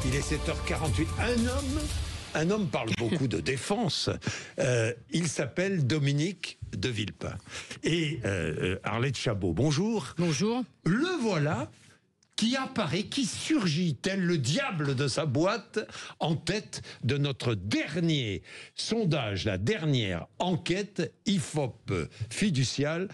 Il est 7h48. Un homme parle beaucoup de défense. Il s'appelle Dominique de Villepin. Et Arlette Chabot, bonjour. Bonjour. Le voilà qui apparaît, qui surgit tel le diable de sa boîte en tête de notre dernier sondage, la dernière enquête IFOP fiduciale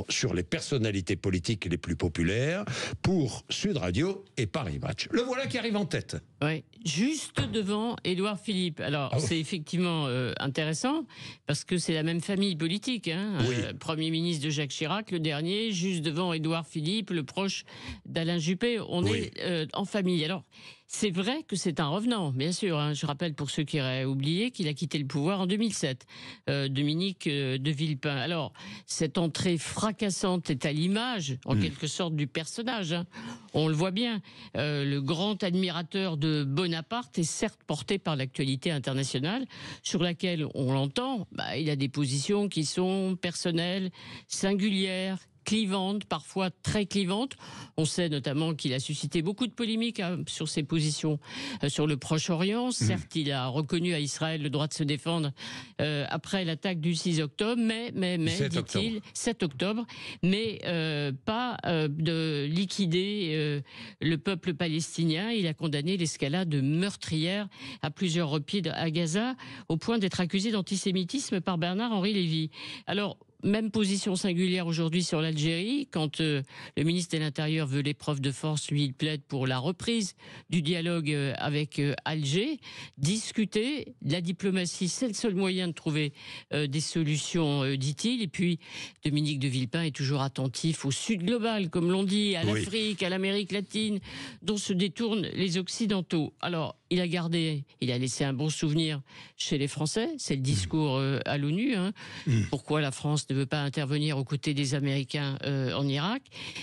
sur les personnalités politiques les plus populaires pour Sud Radio et Paris Match. Le voilà qui arrive en tête. Oui, juste devant Édouard Philippe. Alors, c'est effectivement intéressant parce que c'est la même famille politique. Hein. Oui. Premier ministre de Jacques Chirac, le dernier, juste devant Édouard Philippe, le proche d'Alain Juppé. On est en famille. Alors, c'est vrai que c'est un revenant, bien sûr. Hein. Je rappelle pour ceux qui auraient oublié qu'il a quitté le pouvoir en 2007, Dominique de Villepin. Alors, cette entrée fracassante est à l'image, en quelque sorte, du personnage. Hein. On le voit bien. Le grand admirateur de Bonaparte est certes porté par l'actualité internationale, sur laquelle on l'entend. Il a des positions qui sont personnelles, singulières, clivante, parfois très clivante. On sait notamment qu'il a suscité beaucoup de polémiques sur ses positions sur le Proche-Orient. Certes, il a reconnu à Israël le droit de se défendre après l'attaque du 6 octobre, mais dit-il, 7 octobre, mais pas de liquider le peuple palestinien. Il a condamné l'escalade meurtrière à plusieurs reprises à Gaza, au point d'être accusé d'antisémitisme par Bernard-Henri Lévy. Alors, même position singulière aujourd'hui sur l'Algérie. Quand le ministre de l'Intérieur veut l'épreuve de force, lui, il plaide pour la reprise du dialogue avec Alger. Discuter, la diplomatie, c'est le seul moyen de trouver des solutions, dit-il. Et puis, Dominique de Villepin est toujours attentif au Sud global, comme l'on dit, à l'Afrique, à l'Amérique latine, dont se détournent les Occidentaux. Alors, il a laissé un bon souvenir chez les Français. C'est le discours à l'ONU. Hein. Pourquoi la France ne veut pas intervenir aux côtés des Américains en Irak?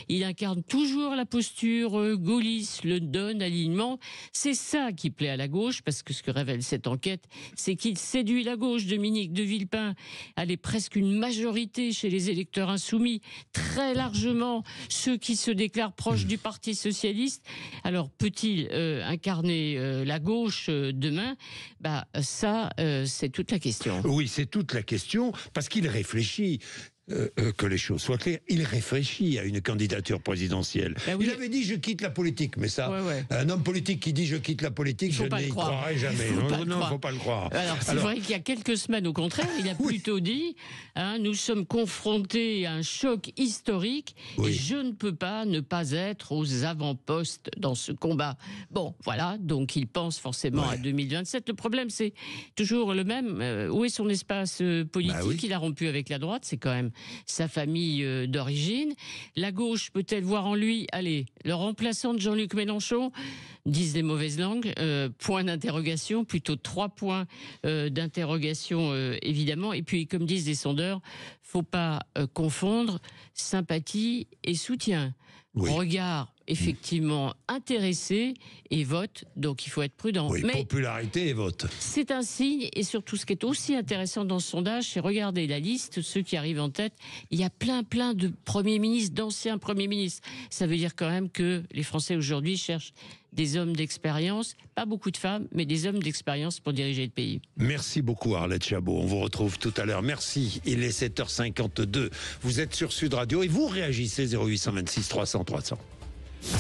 Il incarne toujours la posture gaulliste, le non-alignement. C'est ça qui plaît à la gauche, parce que ce que révèle cette enquête, c'est qu'il séduit la gauche. Dominique de Villepin, elle est presque une majorité chez les électeurs insoumis, très largement ceux qui se déclarent proches du Parti socialiste. Alors, peut-il incarner la gauche demain? Ça, c'est toute la question. Oui, c'est toute la question, parce qu'il réfléchit. Que les choses soient claires, il réfléchit à une candidature présidentielle. Il avait dit je quitte la politique, mais ça, un homme politique qui dit je quitte la politique, je n'y croirais jamais. Non, faut pas le croire. Alors c'est vrai qu'il y a quelques semaines, au contraire, il a plutôt dit nous sommes confrontés à un choc historique et je ne peux pas ne pas être aux avant-postes dans ce combat. Bon, voilà, donc il pense forcément à 2027. Le problème, c'est toujours le même. Où est son espace politique? Il a rompu avec la droite, c'est quand même sa famille d'origine. La gauche peut-elle voir en lui, le remplaçant de Jean-Luc Mélenchon? Disent les mauvaises langues, point d'interrogation, plutôt 3 points d'interrogation évidemment. Et puis, comme disent les sondeurs, faut pas confondre sympathie et soutien. Regard effectivement intéressé et vote, donc il faut être prudent. Mais popularité et vote. C'est un signe, et surtout ce qui est aussi intéressant dans ce sondage, c'est regarder la liste, ceux qui arrivent en tête. Il y a plein de premiers ministres, d'anciens premiers ministres. Ça veut dire quand même que les Français aujourd'hui cherchent des hommes d'expérience, pas beaucoup de femmes, mais des hommes d'expérience pour diriger le pays. Merci beaucoup Arlette Chabot, on vous retrouve tout à l'heure. Merci, il est 7h52. Vous êtes sur Sud Radio et vous réagissez 0826 300 300.